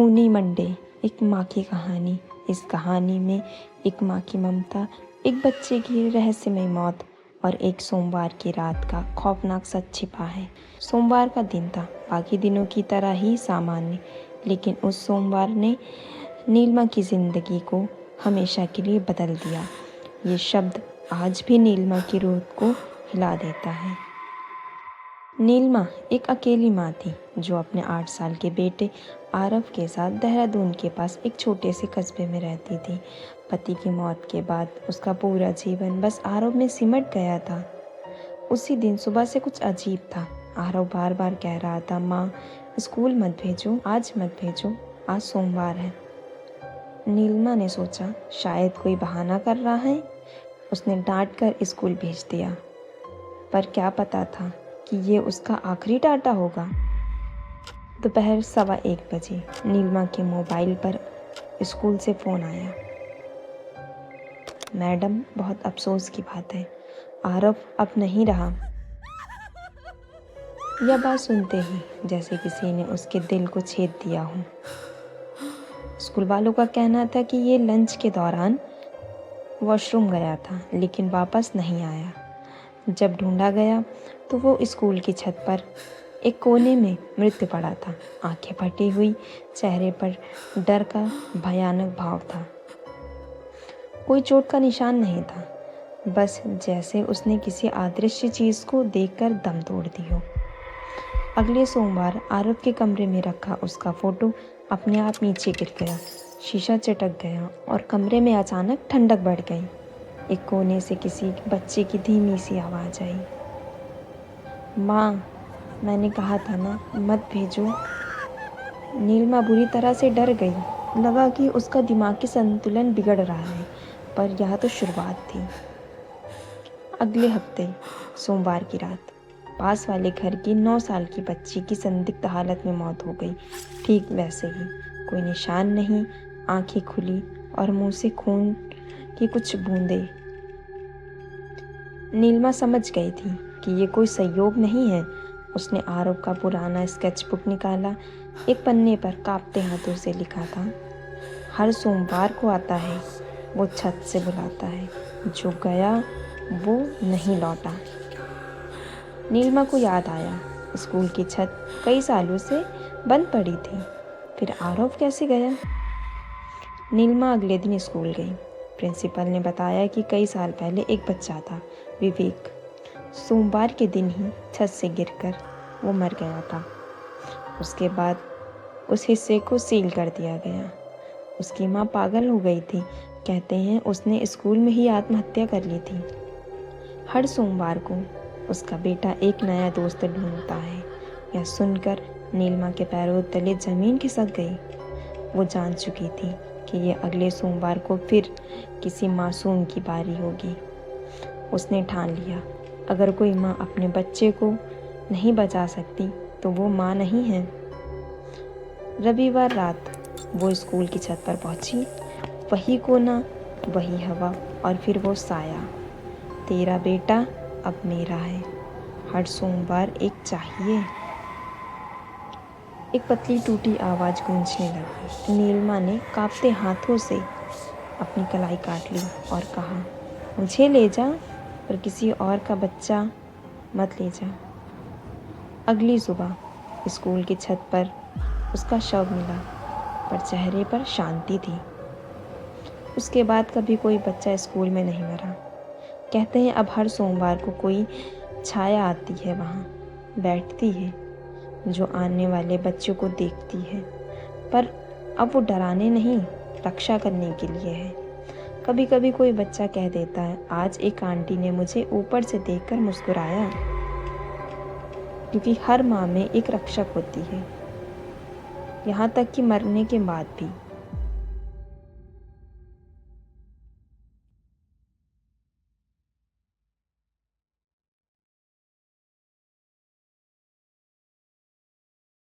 खूनी मंडे, एक माँ की कहानी। इस कहानी में एक माँ की ममता, एक बच्चे की रहस्यमय मौत और एक सोमवार की रात का खौफनाक सच छिपा है। सोमवार का दिन था, बाकी दिनों की तरह ही सामान्य, लेकिन उस सोमवार ने नीलिमा की ज़िंदगी को हमेशा के लिए बदल दिया। ये शब्द आज भी नीलिमा की रूह को हिला देता है। नीलिमा एक अकेली माँ थी जो अपने 8 साल के बेटे आरव के साथ देहरादून के पास एक छोटे से कस्बे में रहती थी। पति की मौत के बाद उसका पूरा जीवन बस आरव में सिमट गया था। उसी दिन सुबह से कुछ अजीब था। आरव बार बार कह रहा था, माँ स्कूल मत भेजो, आज मत भेजो, आज सोमवार है। नीलिमा ने सोचा शायद कोई बहाना कर रहा है। उसने डांट कर स्कूल भेज दिया, पर क्या पता था कि ये उसका आखिरी डांटा होगा। दोपहर 1:15 बजे नीलिमा के मोबाइल पर स्कूल से फ़ोन आया। मैडम, बहुत अफसोस की बात है, आरव अब नहीं रहा। यह बात सुनते ही जैसे किसी ने उसके दिल को छेद दिया हो। स्कूल वालों का कहना था कि ये लंच के दौरान वॉशरूम गया था, लेकिन वापस नहीं आया। जब ढूंढा गया तो वो स्कूल की छत पर एक कोने में मृत पड़ा था। आंखें फटी हुई, चेहरे पर डर का भयानक भाव था। कोई चोट का निशान नहीं था, बस जैसे उसने किसी अदृश्य चीज़ को देखकर दम तोड़ दी हो। अगले सोमवार आरव के कमरे में रखा उसका फ़ोटो अपने आप नीचे गिर गया। शीशा चटक गया और कमरे में अचानक ठंडक बढ़ गई। एक कोने से किसी बच्चे की धीमी सी आवाज़ आई, माँ, मैंने कहा था ना, मत भेजो। नीलिमा बुरी तरह से डर गई। लगा कि उसका दिमागी संतुलन बिगड़ रहा है, पर यह तो शुरुआत थी। अगले हफ्ते सोमवार की रात पास वाले घर की 9 साल की बच्ची की संदिग्ध हालत में मौत हो गई। ठीक वैसे ही, कोई निशान नहीं, आंखें खुली और मुंह से खून की कुछ बूंदें। नीलिमा समझ गई थी कि ये कोई संयोग नहीं है। उसने आरव का पुराना स्केचबुक निकाला। एक पन्ने पर कांपते हाथों से लिखा था, हर सोमवार को आता है, वो छत से बुलाता है, जो गया वो नहीं लौटा। नीलिमा को याद आया, स्कूल की छत कई सालों से बंद पड़ी थी, फिर आरव कैसे गया? नीलिमा अगले दिन स्कूल गई। प्रिंसिपल ने बताया कि कई साल पहले एक बच्चा था, विवेक। सोमवार के दिन ही छत से गिरकर वो मर गया था। उसके बाद उस हिस्से को सील कर दिया गया। उसकी माँ पागल हो गई थी। कहते हैं उसने स्कूल में ही आत्महत्या कर ली थी। हर सोमवार को उसका बेटा एक नया दोस्त ढूंढता है। यह सुनकर नीलिमा के पैरों तले जमीन खिसक गई। वो जान चुकी थी कि ये अगले सोमवार को फिर किसी मासूम की बारी होगी। उसने ठान लिया, अगर कोई माँ अपने बच्चे को नहीं बचा सकती तो वो माँ नहीं है। रविवार रात वो स्कूल की छत पर पहुंची। वही कोना, वही हवा और फिर वो साया। तेरा बेटा अब मेरा है, हर सोमवार एक चाहिए। एक पतली टूटी आवाज़ गूंजने लगी। नीलिमा ने कांपते हाथों से अपनी कलाई काट ली और कहा, मुझे ले जा, पर किसी और का बच्चा मत ले जा। अगली सुबह स्कूल की छत पर उसका शव मिला, पर चेहरे पर शांति थी। उसके बाद कभी कोई बच्चा स्कूल में नहीं मरा। कहते हैं अब हर सोमवार को कोई छाया आती है, वहाँ बैठती है, जो आने वाले बच्चों को देखती है, पर अब वो डराने नहीं, रक्षा करने के लिए है। कभी कभी कोई बच्चा कह देता है, आज एक आंटी ने मुझे ऊपर से देखकर मुस्कुराया, क्योंकि हर माँ में एक रक्षक होती है, यहाँ तक कि मरने के बाद भी।